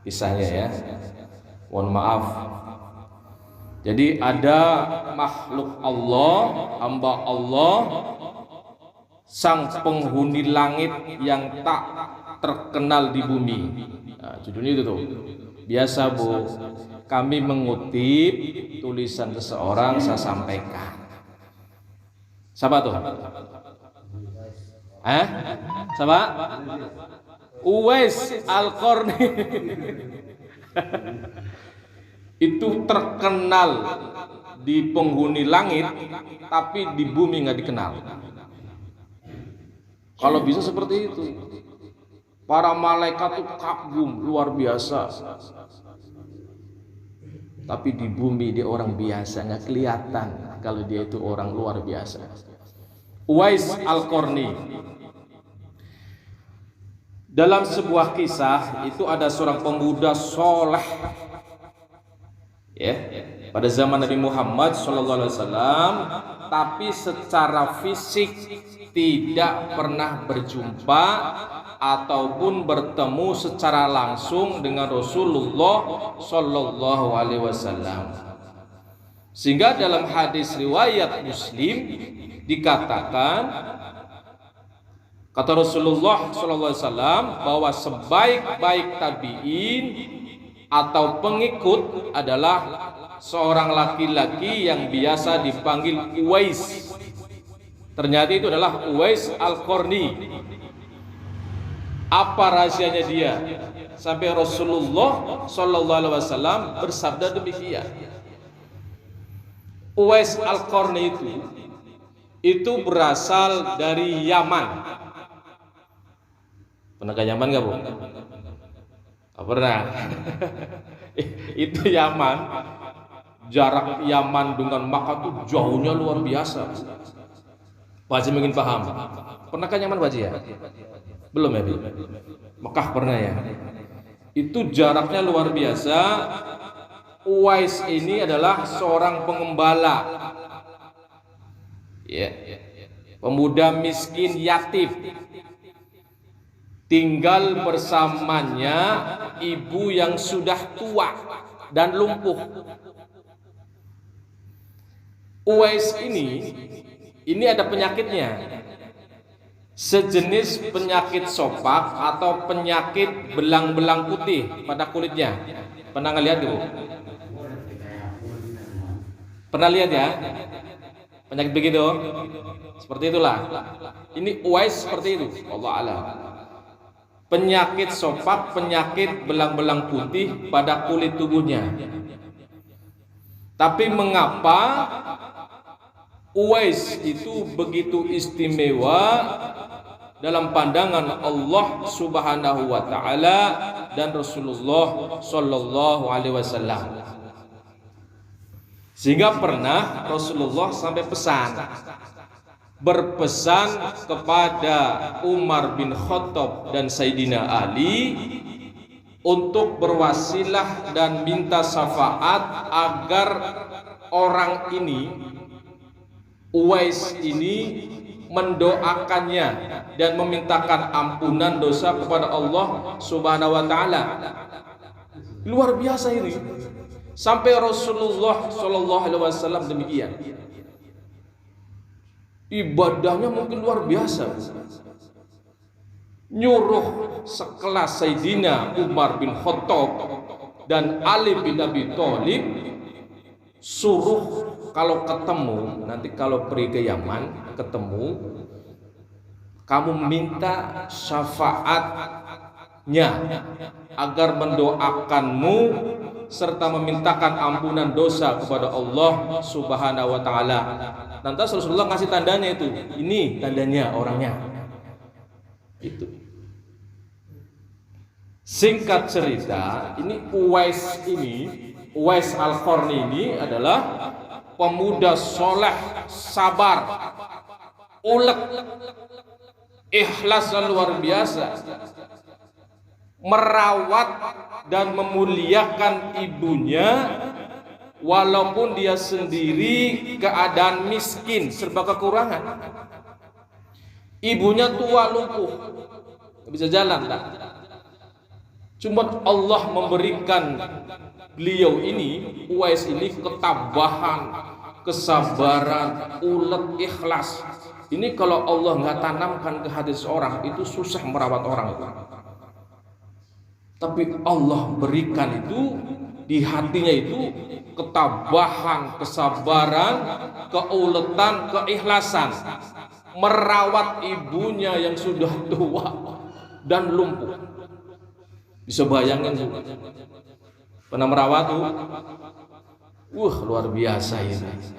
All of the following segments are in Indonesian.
kisahnya ya. Mohon maaf. Jadi ada makhluk Allah, hamba Allah, sang penghuni langit yang tak terkenal di bumi. Nah, judulnya itu tuh. Biasa Bu, kami mengutip tulisan seseorang, saya sampaikan. Siapa tuh? Siapa? Uwais Al-Qarni. Itu terkenal di penghuni langit, tapi di bumi nggak dikenal. Kalau bisa seperti itu, para malaikat tuh kagum luar biasa, tapi di bumi dia orang biasa, nggak kelihatan kalau dia itu orang luar biasa. Uwais Al-Qarni. Dalam sebuah kisah itu ada seorang pemuda soleh, ya, pada zaman Nabi Muhammad SAW, tapi secara fisik tidak pernah berjumpa ataupun bertemu secara langsung dengan Rasulullah SAW. Sehingga dalam hadis riwayat Muslim dikatakan, kata Rasulullah SAW, bahwa sebaik-baik tabi'in atau pengikut adalah seorang laki-laki yang biasa dipanggil Uwais. Ternyata itu adalah Uwais Al-Qarni. Apa rahasianya dia sampai Rasulullah SAW bersabda demikian? Uwais Al-Qarni itu berasal dari Yaman. Pernah ke Yaman nggak Bu? Pernah. Itu Yaman. Jarak Yaman dengan Makkah tuh jauhnya luar biasa. Pak Haji mungkin paham. Pernah ke Yaman Pak Haji ya? Belum ya? Mekah pernah ya? Itu jaraknya luar biasa. Uwais ini adalah seorang pengembala, ya, pemuda miskin yatim, tinggal bersamanya ibu yang sudah tua dan lumpuh. Uwais ini ada penyakitnya, sejenis penyakit sopak atau penyakit belang-belang putih pada kulitnya. Pernah ngeliat Bu? Pernah lihat ya? Penyakit begitu? Seperti itulah. Ini Uwais seperti itu. Allah alam. Penyakit sopak, penyakit belang-belang putih pada kulit tubuhnya. Tapi mengapa Uwais itu begitu istimewa dalam pandangan Allah Subhanahu wa taala dan Rasulullah sallallahu alaihi wasallam? Sehingga pernah Rasulullah sampai berpesan kepada Umar bin Khattab dan Sayyidina Ali untuk berwasilah dan minta syafaat agar orang ini, Uwais ini, mendoakannya dan memintakan ampunan dosa kepada Allah Subhanahu wa taala. Luar biasa ini. Sampai Rasulullah SAW demikian. Ibadahnya mungkin luar biasa. Nyuruh sekelas Sayyidina Umar bin Khattab dan Ali bin Abi Thalib, suruh kalau ketemu, nanti kalau pergi ke Yaman ketemu, kamu minta syafaatnya agar mendoakanmu serta memintakan ampunan dosa kepada Allah Subhanahu wa taala. Nanti Rasulullah ngasih tandanya itu. Ini tandanya orangnya. Itu. Singkat cerita, ini Uwais Al-Qarni ini adalah pemuda soleh, sabar, ulek, ikhlas dan luar biasa, merawat dan memuliakan ibunya walaupun dia sendiri keadaan miskin, serba kekurangan. Ibunya tua lumpuh, nggak bisa jalan tak. Cuma Allah memberikan beliau ini, Uwais ini, ketabahan, kesabaran, ulet, ikhlas. Ini kalau Allah nggak tanamkan ke hati seorang, itu susah merawat orang itu. Tapi Allah berikan itu di hatinya itu, ketabahan, kesabaran, keuletan, keikhlasan, merawat ibunya yang sudah tua dan lumpuh. Bisa bayangin tuh, pernah merawat tuh, luar biasa ini.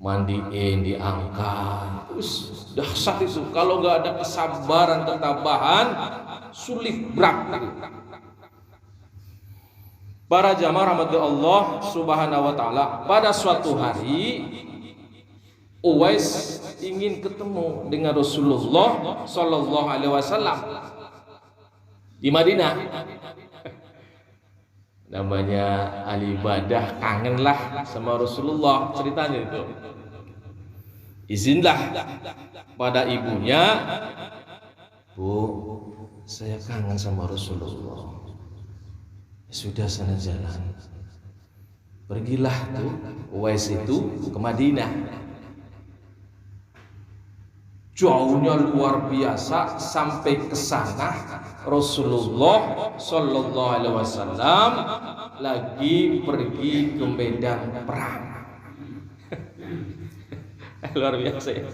Mandiin, diangkat, dahsyat itu. Kalau nggak ada kesabaran, ketabahan, sulit, berat. Para jamaah rahmati Allah Subhanahu wa taala, pada suatu hari Uwais ingin ketemu dengan Rasulullah sallallahu alaihi wasallam di Madinah. Namanya ahli ibadah, kangenlah sama Rasulullah, ceritanya itu. Izinlah pada ibunya, Bu, saya kangen sama Rasulullah. Sudah sana jalan. Pergilah tuh Uwais itu ke Madinah. Jauhnya luar biasa, sampai ke sana Rasulullah sallallahu alaihi wasallam lagi pergi ke medan perang. Luar biasa ya.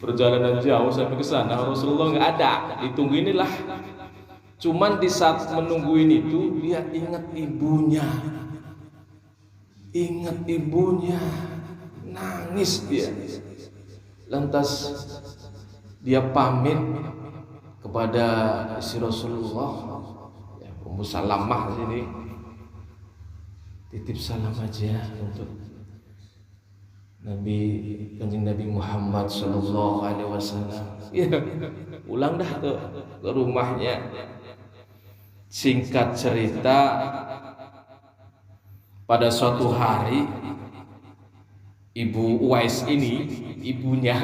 Perjalanan jauh sampai ke sana, Rasulullah nggak ada, ditungguin inilah. Cuman di saat menungguin itu, dia ingat ibunya. Ingat ibunya, nangis dia. Lantas dia pamit kepada istri Rasulullah, ya, Ummu Salamah sini, titip salam aja untuk Kanjeng Nabi Muhammad sallallahu alaihi wasallam. Ya, pulang dah tuh ke rumahnya. Singkat cerita, pada suatu hari Ibu Uwais ini, ibunya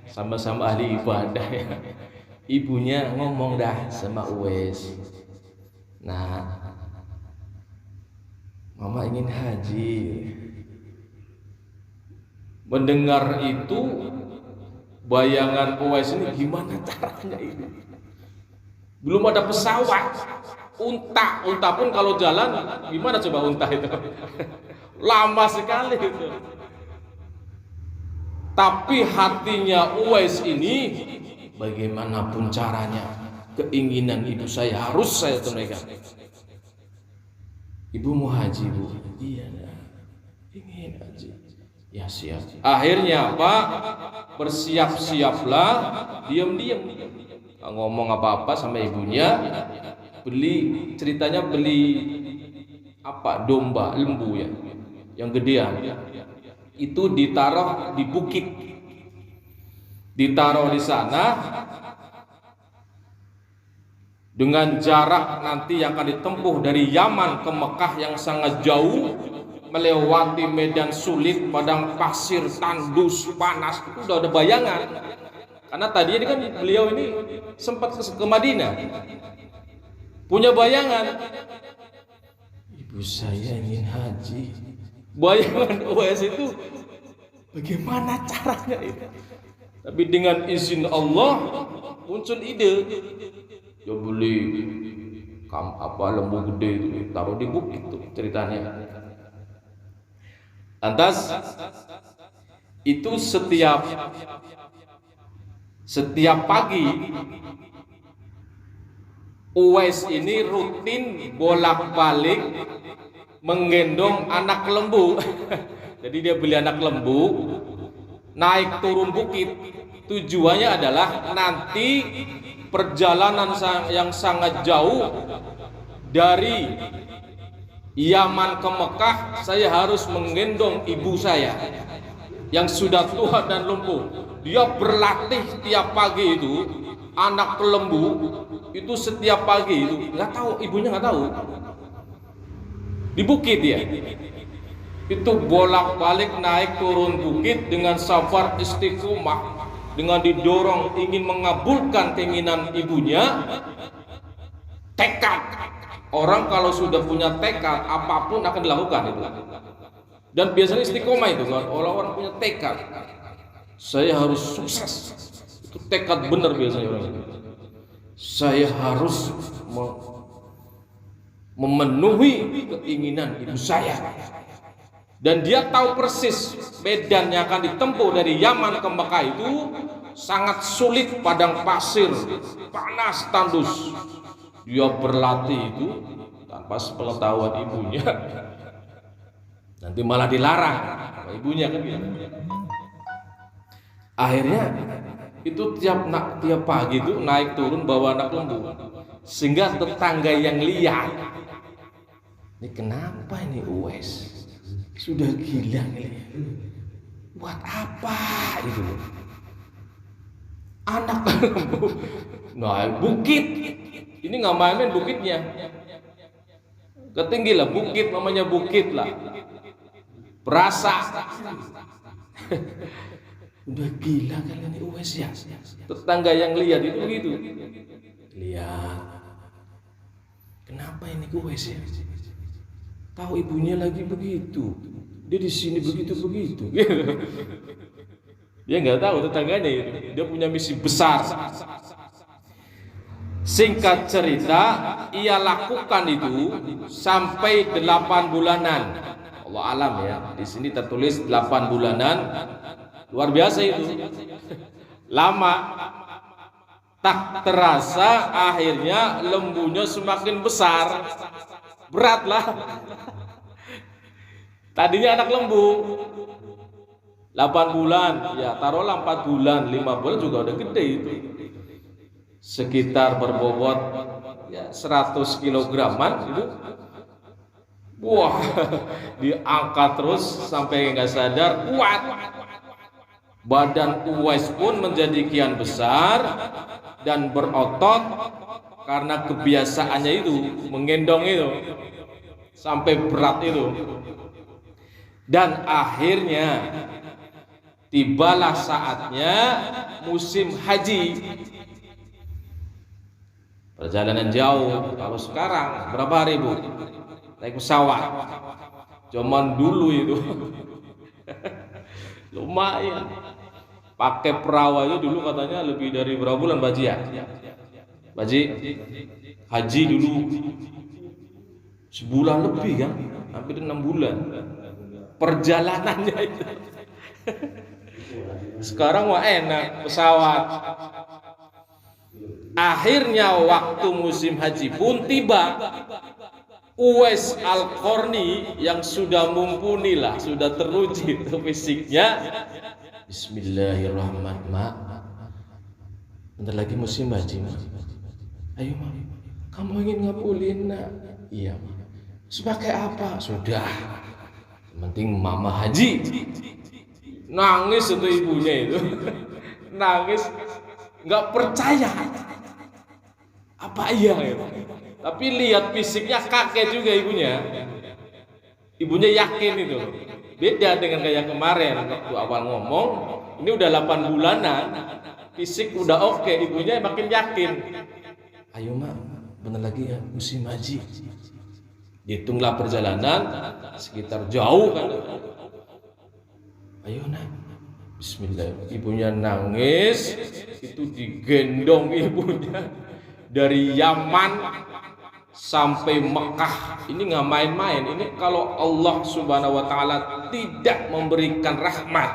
sama-sama ahli ibadah ya. Ibunya ngomong dah sama Uwais, nah, Mama ingin haji. Mendengar itu, bayangan Uwais ini gimana caranya ini? Belum ada pesawat, unta pun kalau jalan gimana coba unta itu? Lama sekali itu. Tapi hatinya Uwais ini, bagaimanapun caranya, keinginan ibu saya harus saya tunaikan. Ibu mau haji, Bu? Iya, ingin haji. Ya siap. Akhirnya Pak, bersiap-siaplah, diam-diam, nggak ngomong apa-apa sama ibunya. Ceritanya beli apa, domba, lembu ya, yang gedean. Itu ditaruh di bukit, ditaruh di sana dengan jarak nanti yang akan ditempuh dari Yaman ke Mekah yang sangat jauh, melewati medan sulit, padang pasir, tandus, panas. Itu udah ada bayangan, karena tadi ini kan beliau ini sempat ke Madinah, punya bayangan. Ibu saya ingin haji. Bayangan Uwais itu, bagaimana caranya itu? Tapi dengan izin Allah muncul ide, dia beli lembu gede itu, taruh di bukit tuh ceritanya. Lantas itu setiap pagi Uwais ini rutin bolak-balik menggendong anak lembu. Jadi dia beli anak lembu, naik turun bukit. Tujuannya adalah nanti perjalanan yang sangat jauh dari Yaman ke Mekah, saya harus menggendong ibu saya yang sudah tua dan lumpuh. Dia berlatih tiap pagi itu, anak lembu itu setiap pagi itu, nggak tahu, ibunya nggak tahu, di bukit dia itu bolak-balik naik turun bukit dengan sabar istiqomah, dengan didorong ingin mengabulkan keinginan ibunya. Orang kalau sudah punya tekad, apapun akan dilakukan itu. Dan biasanya istiqomah itu kan, orang-orang punya tekad. Saya harus sukses. Itu tekad benar biasanya orang itu. Saya harus memenuhi keinginan ibu saya. Dan dia tahu persis medan yang akan ditempuh dari Yaman ke Mekah itu sangat sulit, padang pasir, panas tandus. Dia berlatih itu tanpa sepengetahuan ibunya. Nanti malah dilarang sama ibunya kan gitu. Akhirnya itu tiap pagi itu naik turun bawa anak lembu, sehingga tetangga yang lihat, ini kenapa ini Uwais sudah gila ini, buat apa itu anak lembu, nah bukit ini nggak main-main bukitnya, ketinggi lah bukit, namanya bukit lah, berasa udah gila kalian ini Uwais ya. Tetangga yang lihat itu begitu, lihat kenapa ini Uwais ya, tahu ibunya lagi begitu, dia di sini begitu dia nggak tahu tetangganya itu, dia punya misi besar. Singkat cerita, ia lakukan itu sampai 8 bulanan. Allah alam ya, di sini tertulis 8 bulanan. Luar biasa itu, lama. Tak terasa akhirnya lembunya semakin besar, beratlah. Tadinya anak lembu 8 bulan, ya taruhlah 4 bulan, 5 bulan juga udah gede itu, sekitar berbobot ya 100 kilograman itu. Wah, diangkat terus sampai nggak sadar, kuat. Badan Uwais pun menjadi kian besar dan berotot karena kebiasaannya itu menggendong itu sampai berat itu. Dan akhirnya tibalah saatnya musim haji. Perjalanan jauh. Kalau sekarang berapa hari Bu? Naik pesawat. Zaman dulu itu lumayan. Pakai perahu aja dulu katanya lebih dari berapa bulan Baji ya? Baji haji dulu sebulan lebih kan? Hampir 6 bulan. Perjalanannya itu. Sekarang wah enak pesawat. Akhirnya waktu musim haji pun tiba. Uwais Al-Qarni yang sudah mumpuni lah, sudah teruji fisiknya. Bismillahirrahmanirrahim. Mak, bentar lagi musim haji, Mak. Ayo, Mak. Kamu ingin ngabulin, Nak? Iya, Mak. Sebagai apa? Sudah. Yang penting Mama haji. Nangis itu ibunya itu. Nangis, nggak percaya. Apa iya gitu. Tapi lihat fisiknya kakek juga ibunya. Ibunya yakin itu. Beda dengan kayak kemarin waktu awal ngomong, ini udah 8 bulanan, fisik udah oke, ibunya makin yakin. Ayo Mak, bener lagi ya musim haji. Hitunglah perjalanan sekitar jauh kan. Ayo Nak. Bismillah. Ibunya nangis, itu digendong ibunya dari Yaman sampai Mekah. Ini nggak main-main. Ini kalau Allah Subhanahu wa taala tidak memberikan rahmat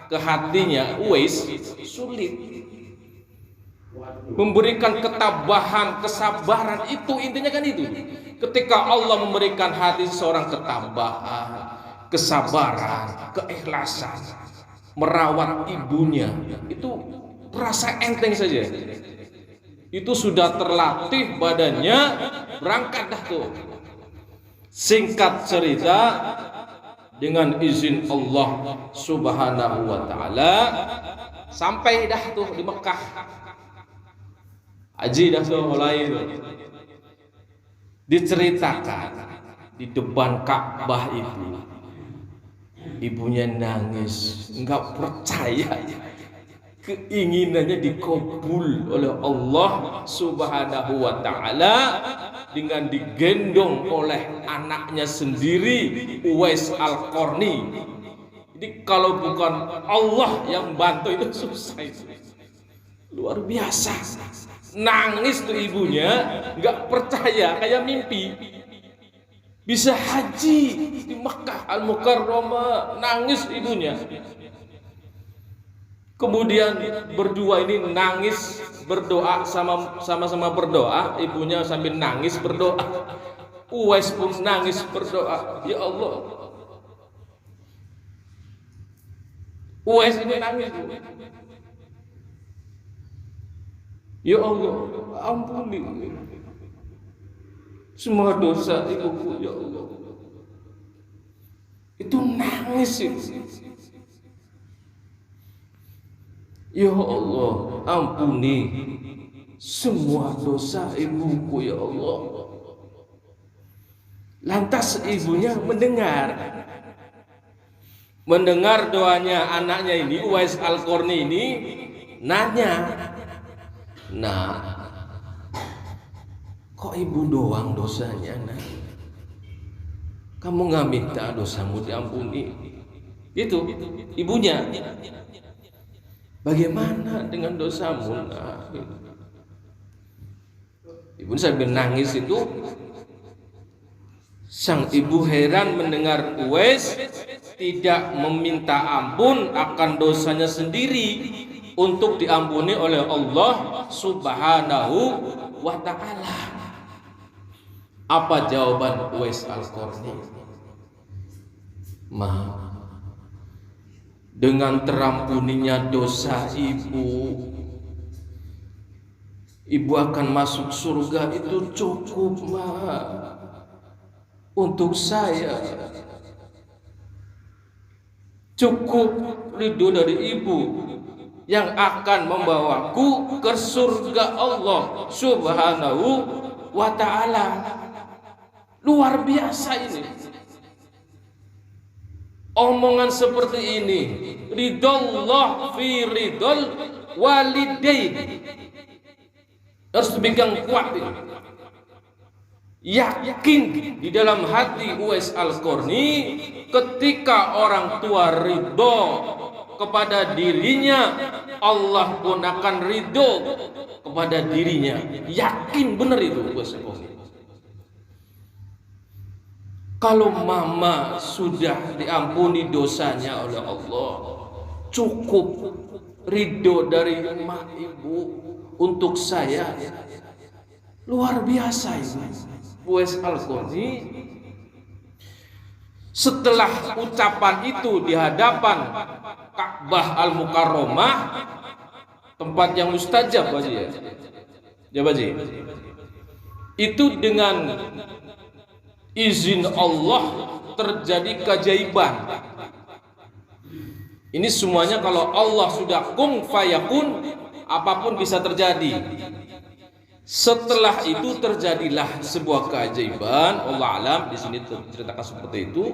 ke hatinya Uwais, sulit. Memberikan ketabahan, kesabaran, itu intinya kan itu. Ketika Allah memberikan hati seorang ketabahan, kesabaran, keikhlasan, merawat ibunya, itu terasa enteng saja. Itu sudah terlatih badannya, berangkat dah tuh. Singkat cerita, dengan izin Allah Subhanahu wa taala sampai dah tuh di Mekah. Haji dah tuh mulai itu. Diceritakan di depan Ka'bah itu, ibunya nangis, enggak percaya keinginannya dikabul oleh Allah Subhanahu wa taala dengan digendong oleh anaknya sendiri, Uwais Al-Qarni. Jadi kalau bukan Allah yang bantu itu susah itu. Luar biasa. Nangis tuh ibunya, nggak percaya, kayak mimpi. Bisa haji di Makkah Al-Mukarramah, nangis ibunya. Kemudian berdua ini nangis berdoa, sama-sama berdoa, ibunya sambil nangis berdoa. Uwais pun nangis berdoa, ya Allah. Uwais ini nangis, ya Allah, ampuni semua dosa ibuku, ya Allah. Itu nangis itu. Ya Allah, ampuni semua dosa ibuku, ya Allah. Lantas ibunya mendengar doanya anaknya ini, Uwais Al-Qarni ini, nanya, nah, kok ibu doang dosanya, nah? Kamu nggak minta dosamu diampuni? Itu ibunya. Bagaimana dengan dosamu? Nah, ibu sambil nangis itu, sang ibu heran mendengar Uwais tidak meminta ampun akan dosanya sendiri untuk diampuni oleh Allah Subhanahu wa ta'ala. Apa jawaban Uwais Al-Qarni? Maaf, dengan terampuninya dosa ibu akan masuk surga, itu cukup, Ma, untuk saya. Cukup ridho dari ibu yang akan membawaku ke surga Allah Subhanahu wa ta'ala. Luar biasa ini. Omongan seperti ini, ridallah fi ridal walidain, harus dipegang kuat ini. Yakin di dalam hati Uwais Al-Qarni, ketika orang tua ridho kepada dirinya, Allah pun akan ridho kepada dirinya. Yakin benar itu Uwais Al-Qarni. Kalau mama sudah diampuni dosanya oleh Allah, cukup ridho dari emak ibu untuk saya. Luar biasa ini. Uwais Al-Qarni setelah ucapan itu di hadapan Ka'bah Al-Mukarramah, tempat yang mustajab, Baji ya. Ya Baji. Itu dengan izin Allah terjadi keajaiban. Ini semuanya kalau Allah sudah kun fayakun, apapun bisa terjadi. Setelah itu terjadilah sebuah keajaiban. Allah alam, di sini ceritakan seperti itu.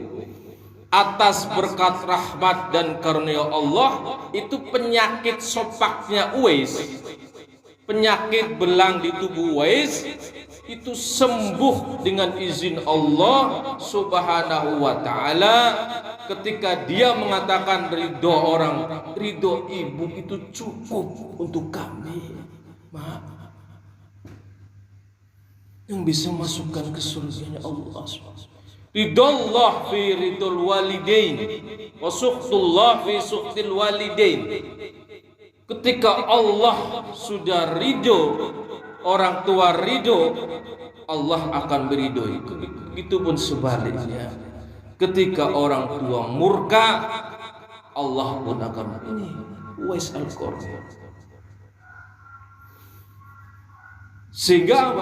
Atas berkat rahmat dan karunia Allah, itu penyakit sopaknya Uwais, penyakit belang di tubuh Uwais, itu sembuh dengan izin Allah Subhanahu wa ta'ala. Ketika dia mengatakan ridho orang, ridho ibu itu cukup untuk kami, Ma, yang bisa masukkan ke surganya Allah. Ridallah fi ridul walidain wa suhtullah fi suhtil walidain. Ketika Allah sudah ridho, orang tua ridho, Allah akan beridho. Itu pun sebaliknya. Ketika orang tua murka, Allah pun akan. Ini Uwais Al-Qarni. Sehingga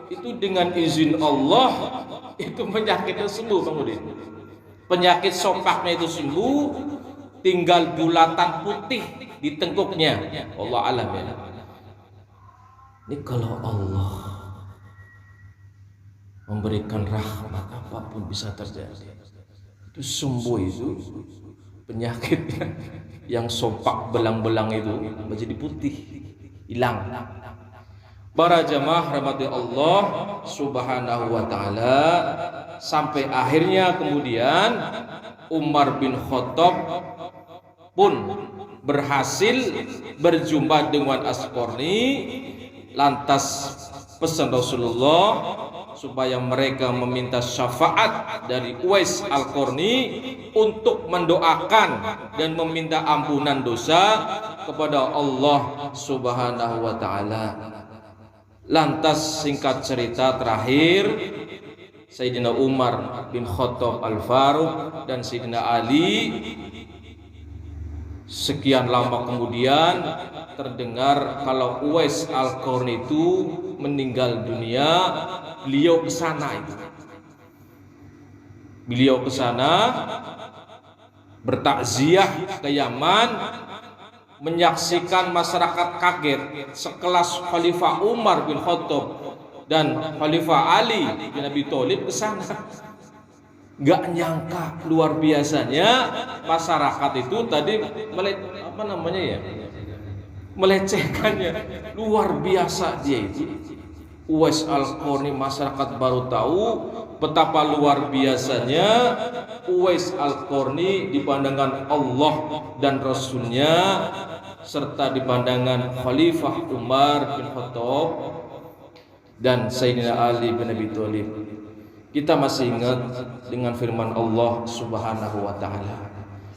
itu dengan izin Allah, itu penyakitnya sembuh, Bang Udin. Penyakit sopaknya itu sembuh, tinggal bulatan putih di tengkuknya. Allah alam ya. Ini kalau Allah memberikan rahmat, apapun bisa terjadi. Itu sembuh, itu penyakitnya yang sopak belang-belang itu menjadi putih, hilang. Para jamaah rahmati Allah Subhanahu wa taala, sampai akhirnya kemudian Umar bin Khattab pun berhasil berjumpa dengan As-Qarni. Lantas pesan Rasulullah supaya mereka meminta syafaat dari Uwais Al-Qarni untuk mendoakan dan meminta ampunan dosa kepada Allah Subhanahu wa taala. Lantas singkat cerita terakhir, Sayyidina Umar bin Khattab Al-Faruq dan Sayyidina Ali sekian lama kemudian terdengar kalau Uwais Al-Qarni itu meninggal dunia. Beliau ke sana itu. Beliau ke sana bertakziah ke Yaman, menyaksikan masyarakat kaget sekelas Khalifah Umar bin Khattab dan Khalifah Ali bin Abi Thalib ke sana. Gak nyangka luar biasanya masyarakat itu tadi melecehkannya. Luar biasa dia itu. Uwais Al-Qarni, masyarakat baru tahu betapa luar biasanya Uwais Al-Qarni di pandangan Allah dan Rasulnya, serta di pandangan Khalifah Umar bin Khattab dan Sayyidina Ali bin Abi Thalib. Kita masih ingat dengan firman Allah Subhanahu wa taala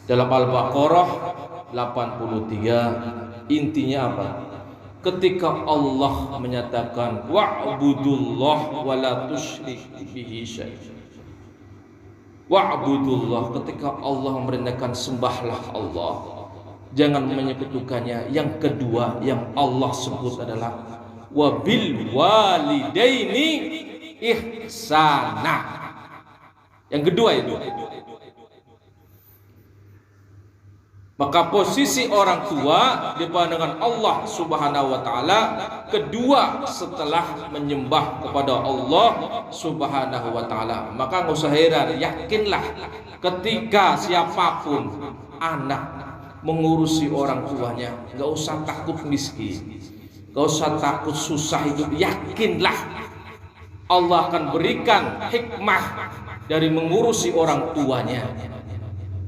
dalam Al-Baqarah 83. Intinya apa? Ketika Allah menyatakan wa'budullah wa la tusyriku bihi syai'an. Wa'budullah, ketika Allah memerintahkan sembahlah Allah, jangan menyekutukannya. Yang kedua yang Allah sebut adalah wabil walidaini ihsana. Yang kedua itu. Maka posisi orang tua di pandangan Allah Subhanahu wa taala kedua setelah menyembah kepada Allah Subhanahu wa taala. Maka enggak usah heran, yakinlah ketika siapapun anak mengurusi orang tuanya, enggak usah takut miskin, enggak usah takut susah hidup. Yakinlah Allah akan berikan hikmah dari mengurusi orang tuanya.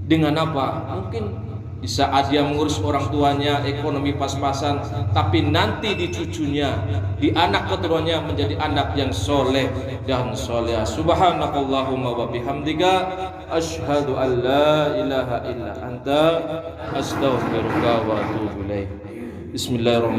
Dengan apa? Mungkin di saat dia mengurus orang tuanya ekonomi pas-pasan, tapi nanti di cucunya, di anak keturunannya menjadi anak yang soleh dan soleh. Subhanakallahumma wa bihamdika asyhadu an la ilaha illa anta astaghfiruka wa atubu ilaik. Bismillahirrahmanirrahim.